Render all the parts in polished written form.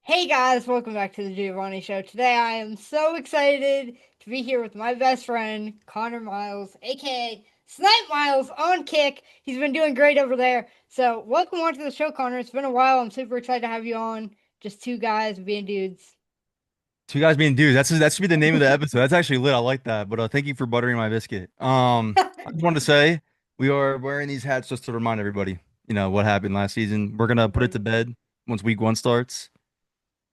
Hey guys, welcome back to the Giovanni Show. Today I am so excited to be here with my best friend, Connor Miles, aka SnipeMyles on Kick. He's been doing great over there. So, welcome on to the show, Connor. It's been a while. I'm super excited to have you on. Just two guys being dudes. Two guys being dudes. That should be the name of the episode. That's actually lit. I like that. But thank you for buttering my biscuit. I just wanted to say we are wearing these hats just to remind everybody, what happened last season. We're gonna put it to bed once week one starts.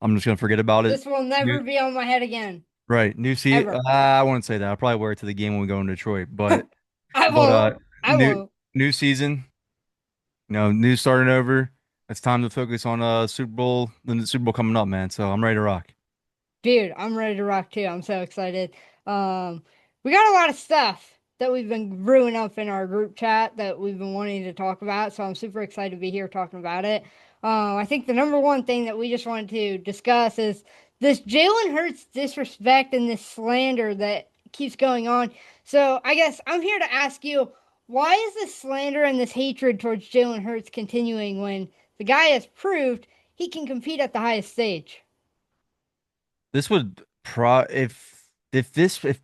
I'm just gonna forget about it. This will New, never be on my head again. right, new seat. Ever. I wouldn't say that. I'll probably wear it to the game when we go in Detroit. But I but won't. uh, I new won't. new season. New starting over. It's time to focus on Super Bowl. The Super Bowl coming up, man. So I'm ready to rock. Dude, I'm ready to rock too. I'm so excited. Um, we got a lot of stuff that we've been brewing up in our group chat that we've been wanting to talk about. So I'm super excited to be here talking about it. I think the number one thing that we just wanted to discuss is this Jalen Hurts disrespect and this slander that keeps going on. So I guess I'm here to ask you, why is this slander and this hatred towards Jalen Hurts continuing when the guy has proved he can compete at the highest stage? This would pro if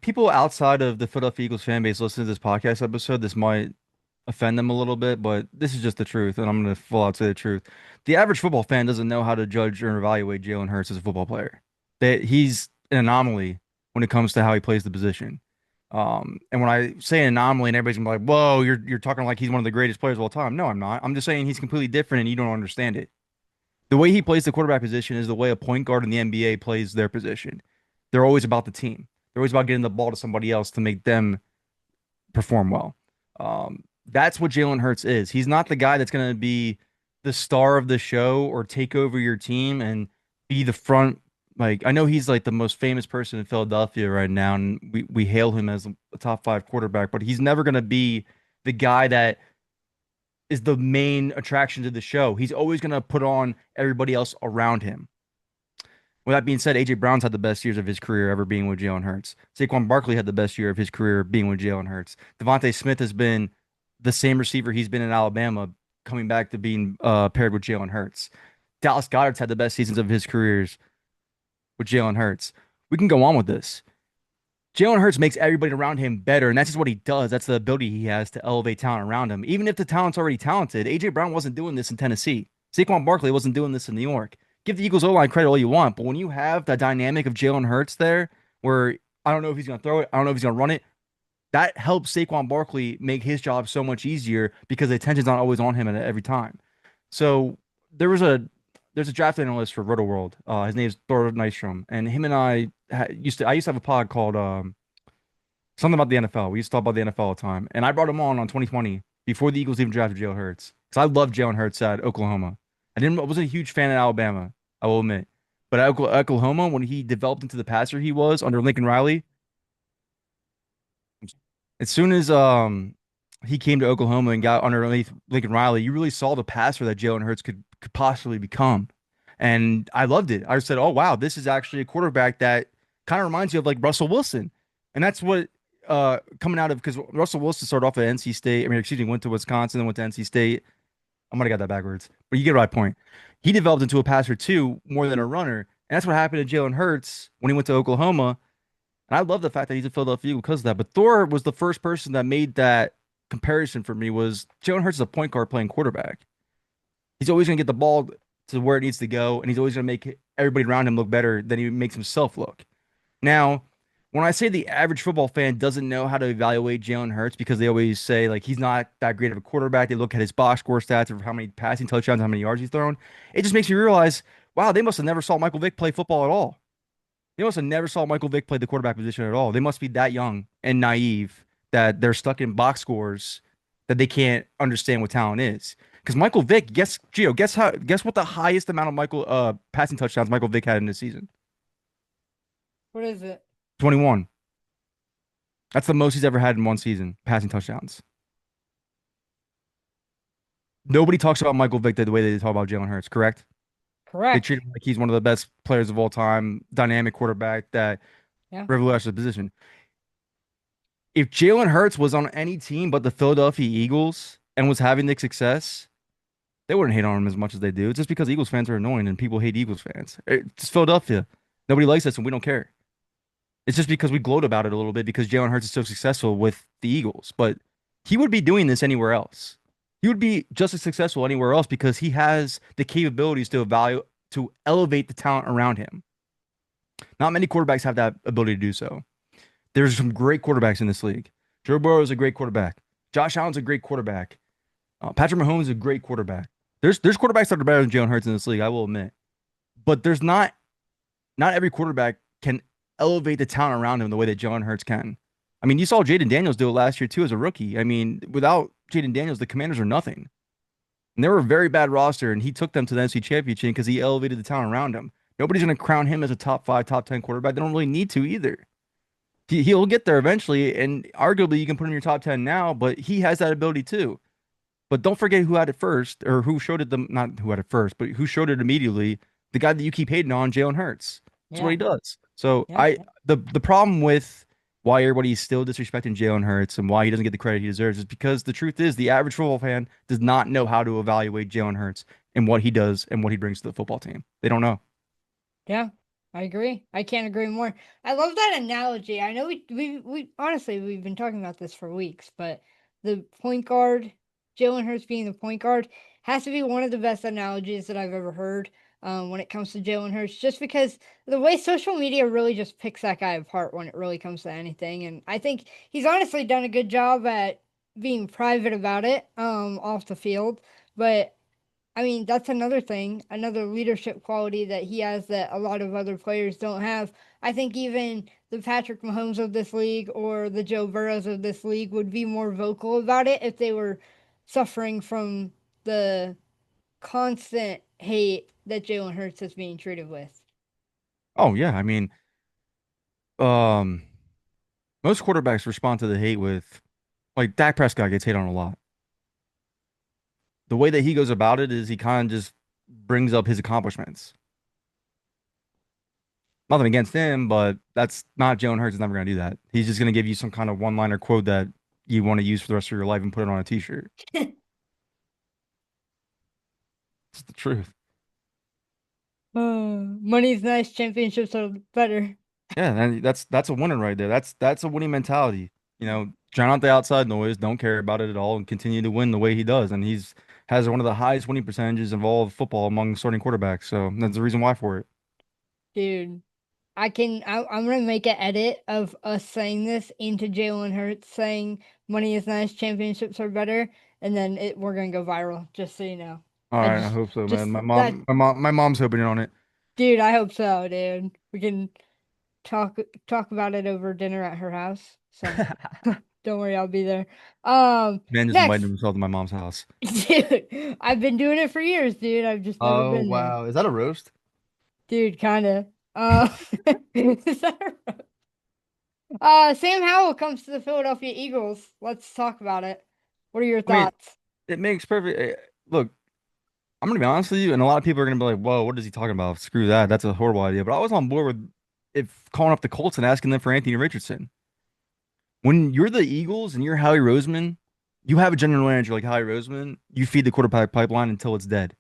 people outside of the Philadelphia Eagles fan base listen to this podcast episode, this might offend them a little bit, but this is just the truth, and I'm gonna full out say the truth. The average football fan doesn't know how to judge or evaluate Jalen Hurts as a football player. That he's an anomaly when it comes to how he plays the position. And when I say an anomaly, and everybody's gonna be like, "Whoa, you're talking like he's one of the greatest players of all time." No, I'm not. I'm just saying he's completely different, and you don't understand it. The way he plays the quarterback position is the way a point guard in the NBA plays their position. They're always about the team. They're always about getting the ball to somebody else to make them perform well. That's what Jalen Hurts is. He's not the guy that's going to be the star of the show or take over your team and be the front. Like, I know he's like the most famous person in Philadelphia right now, and we hail him as a top five quarterback, but he's never going to be the guy that is the main attraction to the show. He's always going to put on everybody else around him. With that being said, AJ Brown's had the best years of his career ever being with Jalen Hurts. Saquon Barkley had the best year of his career being with Jalen Hurts. Devontae Smith has been the same receiver he's been in Alabama, coming back to being paired with Jalen Hurts. Dallas Goedert's had the best seasons of his careers with Jalen Hurts. We can go on with this. Jalen Hurts makes everybody around him better, and that's just what he does. That's the ability he has to elevate talent around him. Even if the talent's already talented, AJ Brown wasn't doing this in Tennessee. Saquon Barkley wasn't doing this in New York. Give the Eagles O-line credit all you want, but when you have the dynamic of Jalen Hurts there, where I don't know if he's going to throw it, I don't know if he's going to run it, that helps Saquon Barkley make his job so much easier because the attention's not always on him at every time. So there was a there's a draft analyst for Roto World. His name is Thor Nystrom, and him and I used to have a pod called something about the NFL. We used to talk about the NFL all the time, and I brought him on 2020 before the Eagles even drafted Jalen Hurts because I loved Jalen Hurts at Oklahoma. I wasn't a huge fan of Alabama, I will admit, but at Oklahoma when he developed into the passer he was under Lincoln Riley, as soon as he came to Oklahoma and got underneath Lincoln Riley, you really saw the passer that Jalen Hurts could possibly become. And I loved it. I said, "Oh wow, this is actually a quarterback that kind of reminds you of like Russell Wilson." And that's what coming out of because Russell Wilson started off at NC State. I mean, excuse me, went to Wisconsin and went to NC State. I might have got that backwards, but you get my point. He developed into a passer too, more than a runner. And that's what happened to Jalen Hurts when he went to Oklahoma. And I love the fact that he's a Philadelphia Eagle because of that. But Thor was the first person that made that comparison for me was Jalen Hurts is a point guard playing quarterback. He's always going to get the ball to where it needs to go, and he's always going to make everybody around him look better than he makes himself look. Now, when I say the average football fan doesn't know how to evaluate Jalen Hurts because they always say like he's not that great of a quarterback, they look at his box score stats of how many passing touchdowns, how many yards he's thrown. It just makes you realize, wow, they must have never saw Michael Vick play football at all. They must have never saw Michael Vick play the quarterback position at all. They must be that young and naive that they're stuck in box scores that they can't understand what talent is. Because Michael Vick, guess what the highest amount of Michael passing touchdowns Michael Vick had in this season? What is it? 21. That's the most he's ever had in one season, passing touchdowns. Nobody talks about Michael Vick the way they talk about Jalen Hurts, correct? They Correct. treat him like he's one of the best players of all time, dynamic quarterback that Yeah. revolutionized the position. If Jalen Hurts was on any team but the Philadelphia Eagles and was having the success they wouldn't hate on him as much as they do. It's just because Eagles fans are annoying and people hate Eagles fans. It's Philadelphia. Nobody likes us and we don't care. It's just because we gloat about it a little bit because Jalen Hurts is so successful with the Eagles. But he would be doing this anywhere else. He would be just as successful anywhere else because he has the capabilities to elevate the talent around him. Not many quarterbacks have that ability to do so. There's some great quarterbacks in this league. Joe Burrow is a great quarterback. Josh Allen's a great quarterback. Patrick Mahomes is a great quarterback. There's quarterbacks that are better than Jalen Hurts in this league, I will admit. But there's not every quarterback can elevate the talent around him the way that Jalen Hurts can. I mean, you saw Jaden Daniels do it last year too as a rookie. I mean, without Jaden Daniels, the Commanders are nothing. And they were a very bad roster, and he took them to the NFC Championship because he elevated the talent around him. Nobody's going to crown him as a top five, top 10 quarterback. They don't really need to either. He'll get there eventually, and arguably you can put him in your top 10 now, but he has that ability too. But don't forget who had it first, or who showed it not who had it first, but who showed it immediately. The guy that you keep hating on, Jalen Hurts. That's what Yeah. he does. So Yep. the problem with why everybody's still disrespecting Jalen Hurts and why he doesn't get the credit he deserves is because the truth is the average football fan does not know how to evaluate Jalen Hurts and what he does and what he brings to the football team. They don't know. Yeah, I agree. I can't agree more. I love that analogy. I know we honestly we've been talking about this for weeks, but the point guard, Jalen Hurts being the point guard, has to be one of the best analogies that I've ever heard. When it comes to Jalen Hurts, just because the way social media really just picks that guy apart when it really comes to anything, and I think he's honestly done a good job at being private about it, off the field, but I mean, that's another thing, another leadership quality that he has that a lot of other players don't have. I think even the Patrick Mahomes of this league or the Joe Burrows of this league would be more vocal about it if they were suffering from the constant hate that Jalen Hurts is being treated with. Oh yeah, I mean, um, most quarterbacks respond to the hate with like Dak Prescott gets hate on a lot. The way that he goes about it is he kind of just brings up his accomplishments. Nothing against him, but that's not Jalen Hurts is never going to do that. He's just going to give you some kind of one-liner quote that you want to use for the rest of your life and put it on a t-shirt. It's the truth. Money's nice, championships are better. Yeah, and that's a winner right there. That's a winning mentality. You know, drown out the outside noise, don't care about it at all, and continue to win the way he does. And he's has one of the highest winning percentages of all of football among starting quarterbacks. So that's the reason why for it. Dude, I'm gonna make an edit of us saying this into Jalen Hurts saying money is nice, championships are better, and then we're gonna go viral, just so you know. All I right, I hope so, man. just that My mom's hoping on it. dude, I hope so, dude. We can talk talk about it over dinner at her house. So don't worry, I'll be there. Man just invited Next, himself to my mom's house. dude, I've been doing it for years, dude. I've just never Oh been there. wow, is that a roast? Dude, kinda. Is that Sam Howell comes to the Philadelphia Eagles. Let's talk about it. What are your I mean, thoughts? it makes perfect. Look, I'm gonna be honest with you, and a lot of people are gonna be like, "Whoa, what is he talking about? Screw that. That's a horrible idea." But I was on board with if calling up the Colts and asking them for Anthony Richardson. When you're the Eagles and you're Howie Roseman, you have a general manager like Howie Roseman. You feed the quarterback pipeline until it's dead.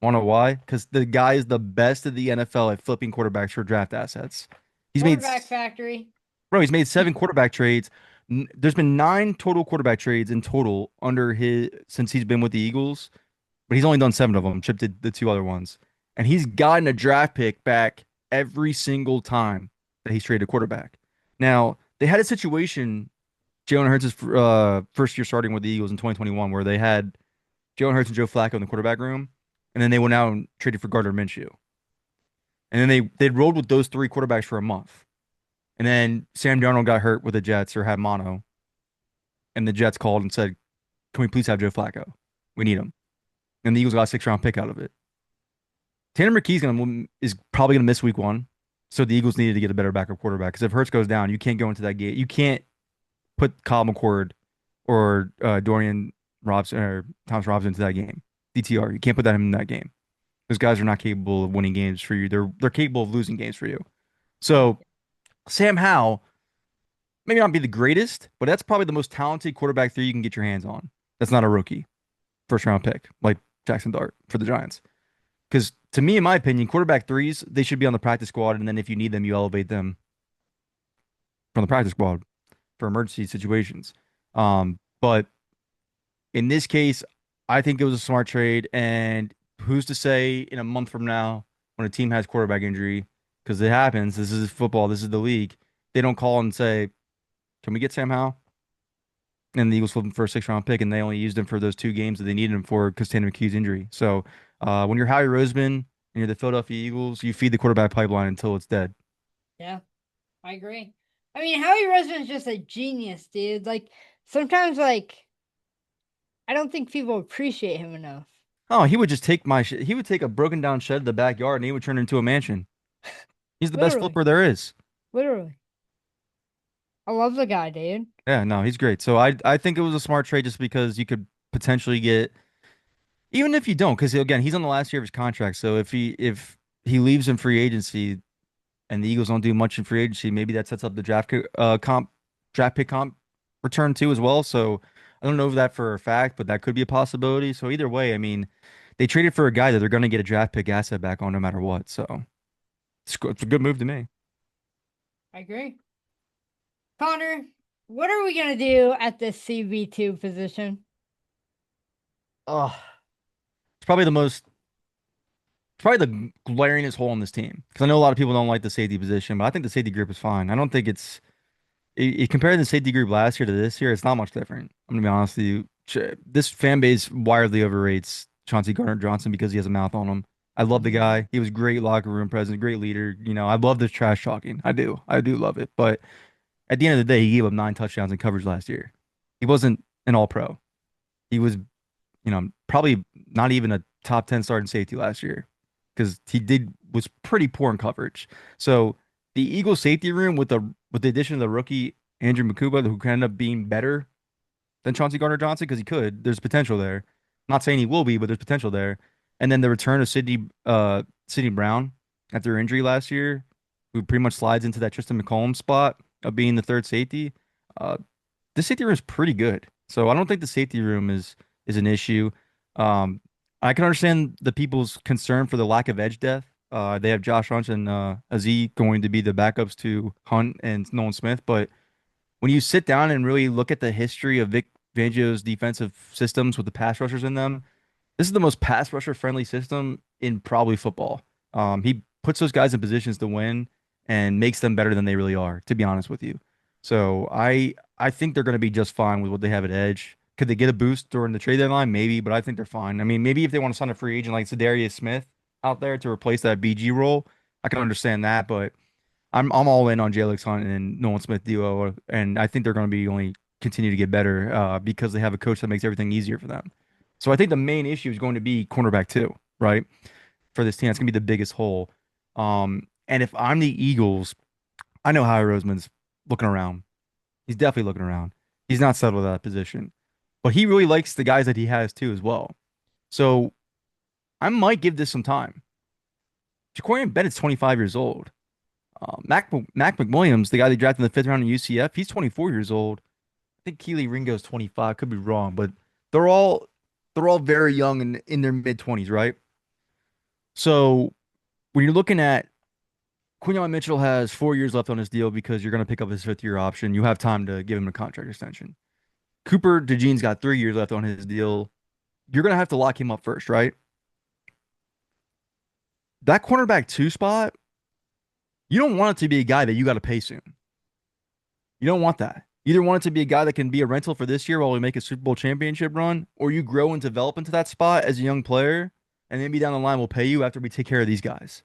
Wanna know why? Because the guy is the best of the NFL at flipping quarterbacks for draft assets. He's made Quarterback factory. Bro, he's made 7 quarterback trades. There's been 9 total quarterback trades in total under his since he's been with the Eagles, but he's only done 7 of them, chipped the 2 other ones. And he's gotten a draft pick back every single time that he's traded a quarterback. Now, they had a situation, Jalen Hurts' first year starting with the Eagles in 2021, where they had Jalen Hurts and Joe Flacco in the quarterback room, and then they went out and traded for Gardner Minshew. And then they'd rolled with those 3 quarterbacks for a month. And then Sam Darnold got hurt with the Jets or had mono, and the Jets called and said, "Can we please have Joe Flacco? We need him." And the Eagles got a 6 round pick out of it. Tanner McKee's is probably gonna miss week 1, so the Eagles needed to get a better backup quarterback because if Hurts goes down, you can't go into that game. You can't put Kyle McCord or Dorian Robson or Thomas Robinson into that game. DTR, you can't put that in that game. Those guys are not capable of winning games for you. They're capable of losing games for you. So Sam Howell maybe not be the greatest, but that's probably the most talented quarterback 3 you can get your hands on. That's not a rookie, 1st round pick, like Jackson Dart for the Giants. Because to me, in my opinion, quarterback threes, they should be on the practice squad, and then if you need them, you elevate them from the practice squad for emergency situations. But in this case, I think it was a smart trade. And who's to say in a month from now, when a team has quarterback injury, because it happens, this is football, this is the league, they don't call and say, "Can we get Sam Howell?" And the Eagles flipped him for a 6 round pick, and they only used him for those 2 games that they needed him for because Tanner McKee's injury. So when you're Howie Roseman and you're the Philadelphia Eagles, you feed the quarterback pipeline until it's dead. Yeah, I agree. I mean, Howie Roseman's just a genius, dude. Like sometimes, like I don't think people appreciate him enough. Oh, he would just take my shit. He would take a broken down shed in the backyard and he would turn it into a mansion. He's the best Literally, flipper there is. literally. I love the guy, dude. Yeah, no, he's great. So I think it was a smart trade just because you could potentially get even if you don't, because again, he's on the last year of his contract. So if he leaves in free agency and the Eagles don't do much in free agency, maybe that sets up the draft pick comp return too as well. So I don't know that for a fact, but that could be a possibility. So either way, I mean, they traded for a guy that they're going to get a draft pick asset back on no matter what. So it's a good move to me. I agree. Connor, what are we gonna do at this CB2 position? Oh, it's probably the most, probably the glaringest hole in this team because I know a lot of people don't like the safety position, but I think the safety group is fine. I don't think it's compared the safety group last year to this year, it's not much different. I'm gonna be honest with you. This fan base wildly overrates Chauncey Gardner-Johnson because he has a mouth on him. I love the Mhm. guy. He was great locker room presence, great leader. I love this trash talking. I do love it. But at the end of the day, he gave up 9 touchdowns in coverage last year. He wasn't an all pro. He was, probably not even a top 10 starting safety last year because was pretty poor in coverage. So the Eagles safety room with the addition of the rookie Andrew Makuba, who can end up being better than Chauncey Gardner-Johnson because he could. There's potential there. Not saying he will be, but there's potential there. And then the return of Sidney Brown after injury last year, who pretty much slides into that Tristan McCollum spot of being the third safety. Uh, this safety room is pretty good. So I don't think the safety room is an issue. Um, I can understand the people's concern for the lack of edge depth. They have Josh Hunt and Aziz going to be the backups to Hunt and Nolan Smith, but when you sit down and really look at the history of Vic Fangio's defensive systems with the pass rushers in them, this is the most pass rusher friendly system in probably football. He puts those guys in positions to win and makes them better than they really are, to be honest with you. So I think they're going to be just fine with what they have at edge. Could they get a boost during the trade deadline? Maybe, but I think they're fine. I mean, maybe if they want to sign a free agent like Zadarius Smith out there to replace that BG role, I can understand that. But I'm all in on Jalen Hunt and Nolan Smith duo, and I think they're going to be only continue to get better because they have a coach that makes everything easier for them. So I think the main issue is going to be cornerback too, right? For this team, that's going to be the biggest hole. And if I'm the Eagles, I know Howie Roseman's looking around. He's definitely looking around. He's not settled at that position, but he really likes the guys that he has too as well. So I might give this some time. Jacorian Bennett's 25 years old. Mac McWilliams, the guy they drafted in the 5th round in UCF, he's 24 years old. I think Keely Ringo's 25. Could be wrong, but they're all they're all very young and in their mid 20s, right? So when you're looking at Quinyon Mitchell has 4 years left on his deal because you're going to pick up his 5th year option. You have time to give him a contract extension. Cooper DeJean's got 3 years left on his deal. You're going to have to lock him up first, right? That cornerback two spot, you don't want it to be a guy that you got to pay soon. You don't want that. You either want it to be a guy that can be a rental for this year while we make a Super Bowl championship run, or you grow and develop into that spot as a young player, and maybe down the line we'll pay you after we take care of these guys.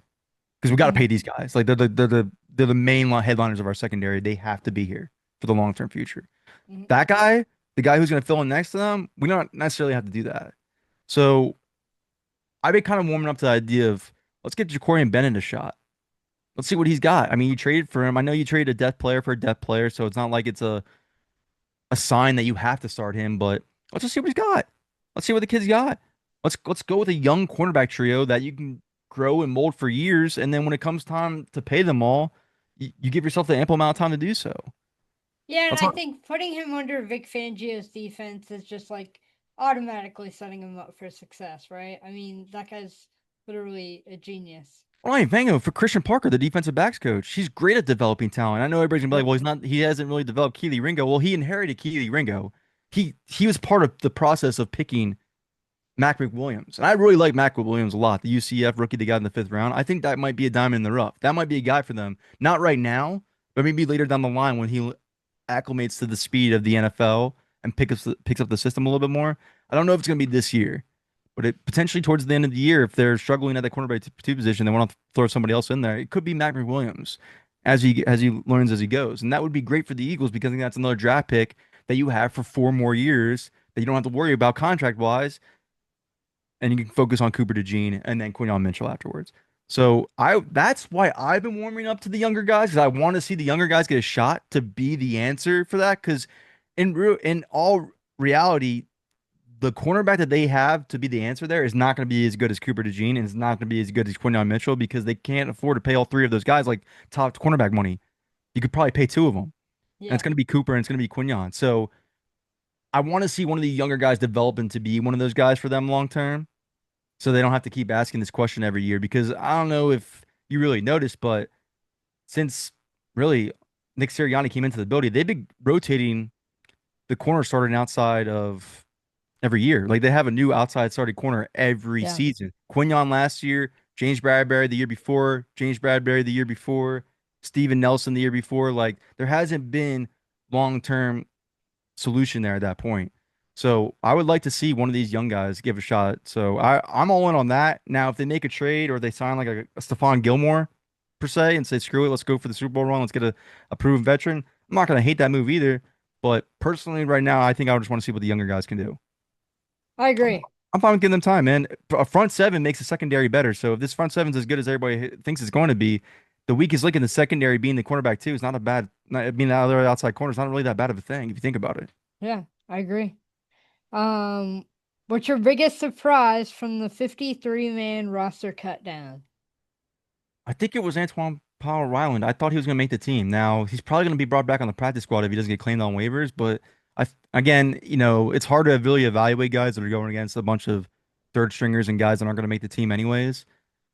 Because we got to pay Mhm. these guys. Like they're the main headliners of our secondary. They have to be here for the long term future. Mhm. That guy, the guy who's going to fill in next to them, we don't necessarily have to do that. So I've been kind of warming up to the idea of let's get Jacorian Bennett a shot. Let's see what he's got. I mean, you traded for him. I know you traded a death player for a death player, so it's not like it's a sign that you have to start him, but let's just see what he's got. Let's see what the kid's got. Let's go with a young cornerback trio that you can grow and mold for years, and then when it comes time to pay them all, you give yourself the ample amount of time to do so. Yeah, and That's I what. think putting him under Vic Fangio's defense is just like automatically setting him up for success, right? I mean, that guy's literally a genius. Ryan Fango for Christian Parker, the defensive backs coach. He's great at developing talent. I know everybody's gonna be like, Yep. well, he hasn't really developed Keely Ringo. Well, he inherited Keely Ringo. He was part of the process of picking Mac McWilliams. And I really like Mac McWilliams a lot, the UCF rookie they got in the fifth round. I think that might be a diamond in the rough. That might be a guy for them. Not right now, but maybe later down the line when he acclimates to the speed of the NFL and picks up the system a little bit more. I don't know if it's going to be this year, but it potentially towards the end of the year, if they're struggling at the cornerback two position, they want to throw somebody else in there. It could be Mac McWilliams as he learns as he goes, and that would be great for the Eagles because I think that's another draft pick that you have for 4 more years that you don't have to worry about contract wise, and you can focus on Cooper DeJean and then Quinyon Mitchell afterwards. So I that's why I've been warming up to the younger guys because I want to see the younger guys get a shot to be the answer for that. Because in all reality, the cornerback that they have to be the answer there is not going to be as good as Cooper DeJean and it's not going to be as good as Quinyon Mitchell because they can't afford to pay all three of those guys like top cornerback money. You could probably pay two of them, and it's Yeah, going to be Cooper and it's going to be Quinyon. So I want to see one of the younger guys develop into be one of those guys for them long term so they don't have to keep asking this question every year because I don't know if you really noticed, but since really Nick Sirianni came into the building, they've been rotating the corner starting outside of every year. Like they have a new outside starting corner every yeah. season. Quinyon last year, James Bradbury the year before, James Bradbury the year before, Steven Nelson the year before. Like there hasn't been long-term solution there at that point. So I would like to see one of these young guys give a shot. So I'm all in on that. Now, if they make a trade or they sign like a Stephon Gilmore per se and say, screw it, let's go for the Super Bowl run, let's get a proven veteran. I'm not gonna hate that move either. But personally, right now, I think I just want to see what the younger guys can do. I I'm, agree. I'm fine with giving them time, man. A front seven makes a secondary better. So if this front seven's as good as everybody thinks it's going to be, the weakest link in the secondary being the cornerback too is not a bad. Not, being the other outside corner is not really that bad of a thing if you think about it. Yeah, I agree. Um, what's your biggest surprise from the 53-man roster cut down? I think it was Antoine Powell Ryland. I thought he was going to make the team. Now he's probably going to be brought back on the practice squad if he doesn't get claimed on waivers. But again, it's hard to really evaluate guys that are going against a bunch of third stringers and guys that aren't going to make the team anyways.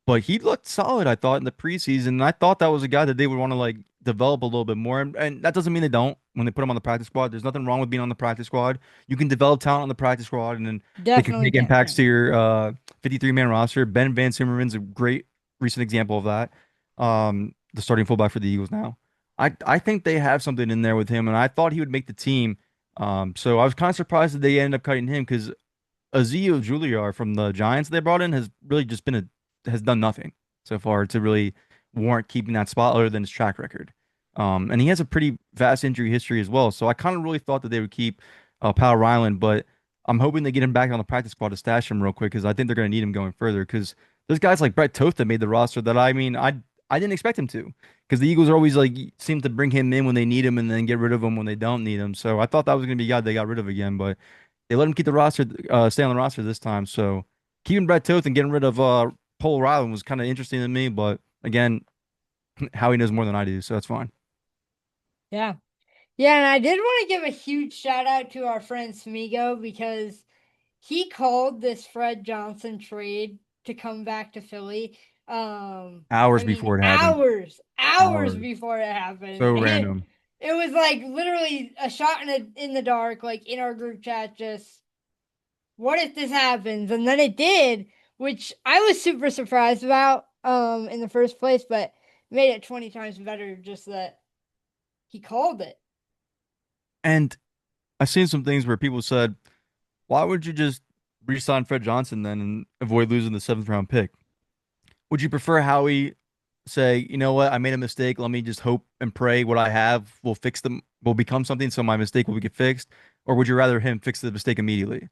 But he looked solid, I thought, in the preseason. And I thought that was a guy that they would want to like develop a little bit more. And that doesn't mean they don't when they put him on the practice squad. There's nothing wrong with being on the practice squad. You can develop talent on the practice squad, and then they can Definitely make can. impacts to your 53-man roster. Ben Van Simmerman's a great recent example of that. The starting fullback for the Eagles now. I think they have something in there with him, and I thought he would make the team. So I was kind of surprised that they ended up cutting him because Azio Juliar from the Giants they brought in has really just been has done nothing so far to really warrant keeping that spot other than his track record. And he has a pretty vast injury history as well. So I kind of really thought that they would keep Powell Ryland, but I'm hoping they get him back on the practice squad to stash him real quick because I think they're going to need him going further. Because there's guys like Brett Toth that made the roster that I didn't expect him to. Because the Eagles are always like seem to bring him in when they need him and then get rid of him when they don't need him. So I thought that was going to be a guy they got rid of again, but they let him keep the roster, stay on the roster this time. So keeping Brett Toth and getting rid of Paul Ryland was kind of interesting to me. But again, Howie knows more than I do, so that's fine. Yeah. Yeah, and I did want to give a huge shout out to our friend Smigo because he called this Fred Johnson trade to come back to Philly. Hours I mean, before it happened. hours Hours. before it happened. So And random. it was like literally a shot in the dark, like in our group chat, just what if this happens? And then it did, which I was super surprised about in the first place, but made it 20 times better just that he called it. And I've seen some things where people said, why would you just re-sign Fred Johnson then and avoid losing the seventh round pick? Would you prefer Howie say, you know what, I made a mistake. Let me just hope and pray what I have will fix them, will become something, so my mistake will get fixed? Or would you rather him fix the mistake immediately?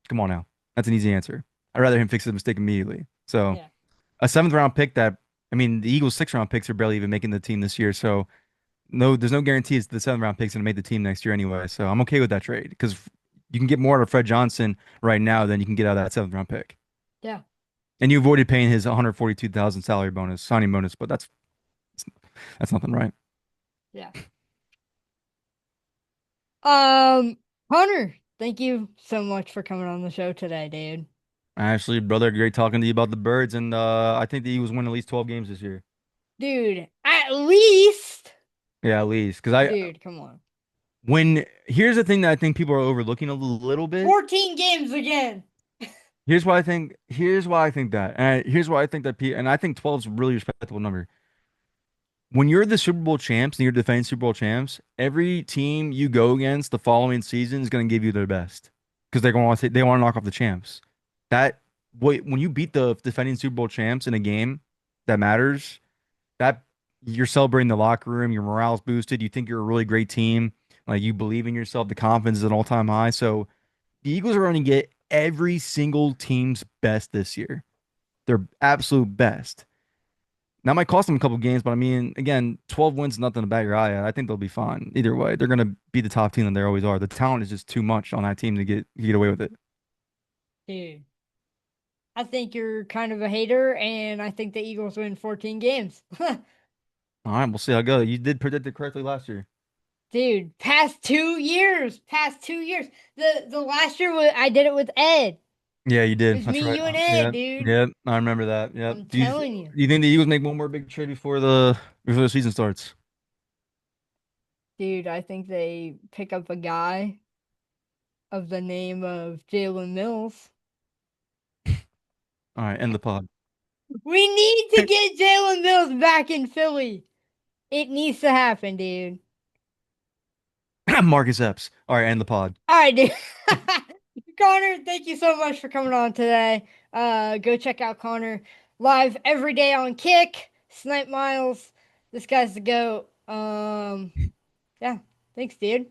Come on now. That's an easy answer. I'd rather him fix the mistake immediately. So Yeah. a seventh round pick that, I mean, the Eagles' sixth round picks are barely even making the team this year. So no, there's no guarantees the seventh round pick's going to make the team next year anyway. So I'm okay with that trade because you can get more out of Fred Johnson right now than you can get out of that seventh round pick. Yeah. And you avoided paying his 142,000 salary bonus, signing bonus, but that's nothing, right? Yeah. Um, Hunter, Thank you so much for coming on the show today, dude. Actually, brother, great talking to you about the birds, and I think the Eagles win at least 12 games this year. Dude, at least. Yeah, at least because I Dude, come on. when here's the thing that I think people are overlooking a little bit. 14 games again. Here's why I think. Here's why I think that. And here's why I think that. And I think 12 is a really respectable number. When you're the Super Bowl champs and you're defending Super Bowl champs, every team you go against the following season is going to give you their best because they're going to say they want to knock off the champs. That when you beat the defending Super Bowl champs in a game that matters, that you're celebrating the locker room, your morale's boosted, you think you're a really great team, like you believe in yourself, the confidence is at an all-time high. So the Eagles are going to get every single team's best this year. Their absolute best. That might cost them a couple games, but I mean, again, 12 wins is nothing to bat your eye at. I think they'll be fine. Either way, they're going to be the top team that they always are. The talent is just too much on that team to get away with it. Dude, I think you're kind of a hater, and I think the Eagles win 14 games. All right, we'll see how it goes. You did predict it correctly last year. Dude, past 2 years. The last year I did it with Ed. Yeah, you It did. was That's me, right. you, and Ed, Yeah, dude. yeah, I remember that. Yeah. I'm Do telling you. you think the Eagles make one more big trade before the season starts? Dude, I think they pick up a guy of the name of Jalen Mills. All right, end the pod. We need to get Jalen Mills back in Philly. It needs to happen, dude. Marcus Epps. All right, end the pod. All right, dude. Connor, thank you so much for coming on today. Go check out Connor live every day on Kick, SnipeMyles. This guy's the GOAT. Yeah, thanks, dude.